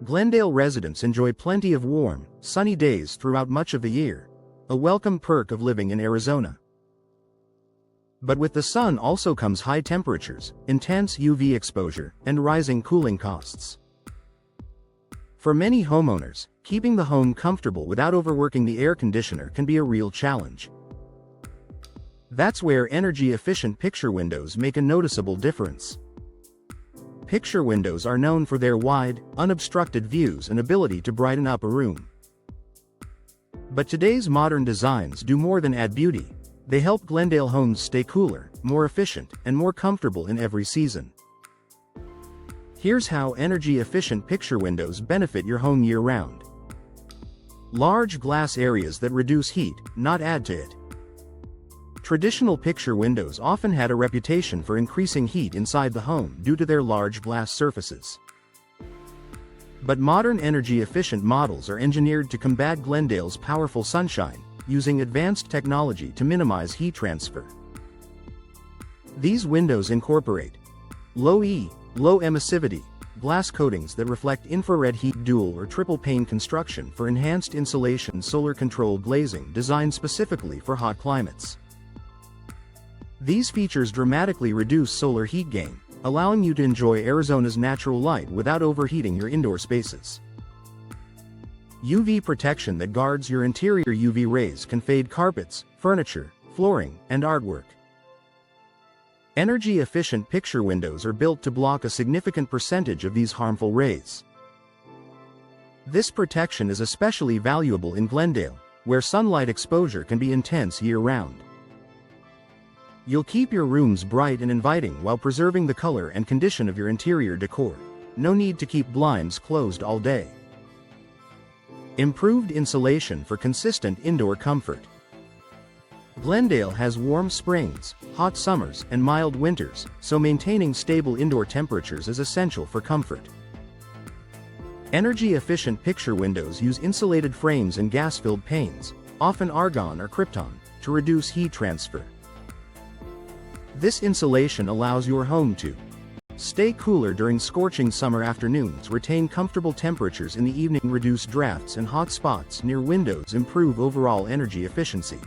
Glendale residents enjoy plenty of warm, sunny days throughout much of the year, a welcome perk of living in Arizona. But with the sun also comes high temperatures, intense UV exposure, and rising cooling costs. For many homeowners, keeping the home comfortable without overworking the air conditioner can be a real challenge. That's where energy-efficient picture windows make a noticeable difference. Picture windows are known for their wide, unobstructed views and ability to brighten up a room. But today's modern designs do more than add beauty. They help Glendale homes stay cooler, more efficient, and more comfortable in every season. Here's how energy-efficient picture windows benefit your home year-round. Large glass areas that reduce heat, not add to it. Traditional picture windows often had a reputation for increasing heat inside the home due to their large glass surfaces. But modern energy-efficient models are engineered to combat Glendale's powerful sunshine, using advanced technology to minimize heat transfer. These windows incorporate low emissivity glass coatings that reflect infrared heat, dual or triple pane construction for enhanced insulation, solar controlled glazing designed specifically for hot climates. These features dramatically reduce solar heat gain, allowing you to enjoy Arizona's natural light without overheating your indoor spaces. UV protection that guards your interior. UV rays can fade carpets, furniture, flooring, and artwork. Energy-efficient picture windows are built to block a significant percentage of these harmful rays. This protection is especially valuable in Glendale, where sunlight exposure can be intense year-round. You'll keep your rooms bright and inviting while preserving the color and condition of your interior decor. No need to keep blinds closed all day. Improved insulation for consistent indoor comfort. Glendale has warm springs, hot summers, and mild winters, so maintaining stable indoor temperatures is essential for comfort. Energy-efficient picture windows use insulated frames and gas-filled panes, often argon or krypton, to reduce heat transfer. This insulation allows your home to stay cooler during scorching summer afternoons, retain comfortable temperatures in the evening, reduce drafts and hot spots near windows, improve overall energy efficiency.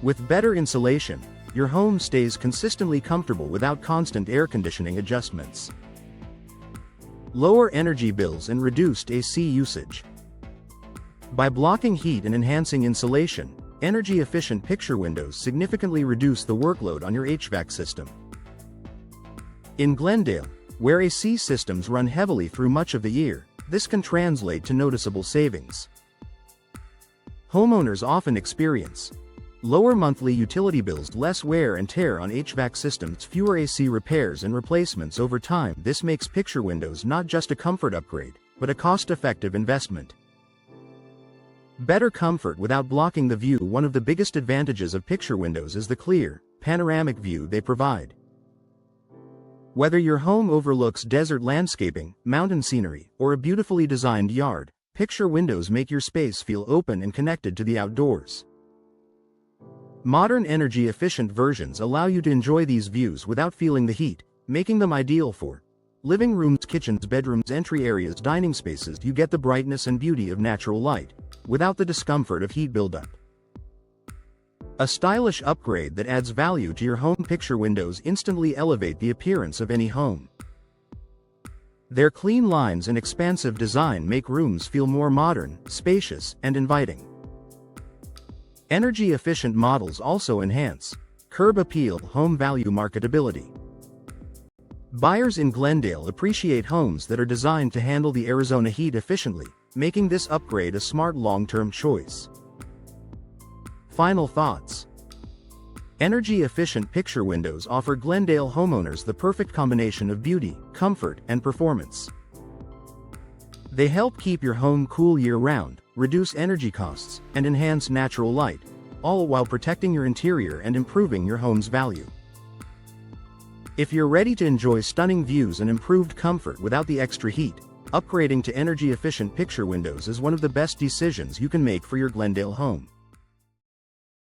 With better insulation, your home stays consistently comfortable without constant air conditioning adjustments. Lower energy bills and reduced AC usage. By blocking heat and enhancing insulation, energy-efficient picture windows significantly reduce the workload on your HVAC system. In Glendale, where AC systems run heavily through much of the year, this can translate to noticeable savings. Homeowners often experience lower monthly utility bills, less wear and tear on HVAC systems, fewer AC repairs and replacements over time. This makes picture windows not just a comfort upgrade, but a cost-effective investment. Better comfort without blocking the view. One of the biggest advantages of picture windows is the clear, panoramic view they provide. Whether your home overlooks desert landscaping, mountain scenery, or a beautifully designed yard, picture windows make your space feel open and connected to the outdoors. Modern energy-efficient versions allow you to enjoy these views without feeling the heat, making them ideal for living rooms, kitchens, bedrooms, entry areas, dining spaces. You get the brightness and beauty of natural light, without the discomfort of heat buildup. A stylish upgrade that adds value to your home. Picture windows instantly elevate the appearance of any home. Their clean lines and expansive design make rooms feel more modern, spacious, and inviting. Energy-efficient models also enhance curb appeal, home value, marketability. Buyers in Glendale appreciate homes that are designed to handle the Arizona heat efficiently, making this upgrade a smart long-term choice. Final thoughts. Energy-efficient picture windows offer Glendale homeowners the perfect combination of beauty, comfort, and performance. They help keep your home cool year-round, reduce energy costs, and enhance natural light, all while protecting your interior and improving your home's value. If you're ready to enjoy stunning views and improved comfort without the extra heat, upgrading to energy-efficient picture windows is one of the best decisions you can make for your Glendale home.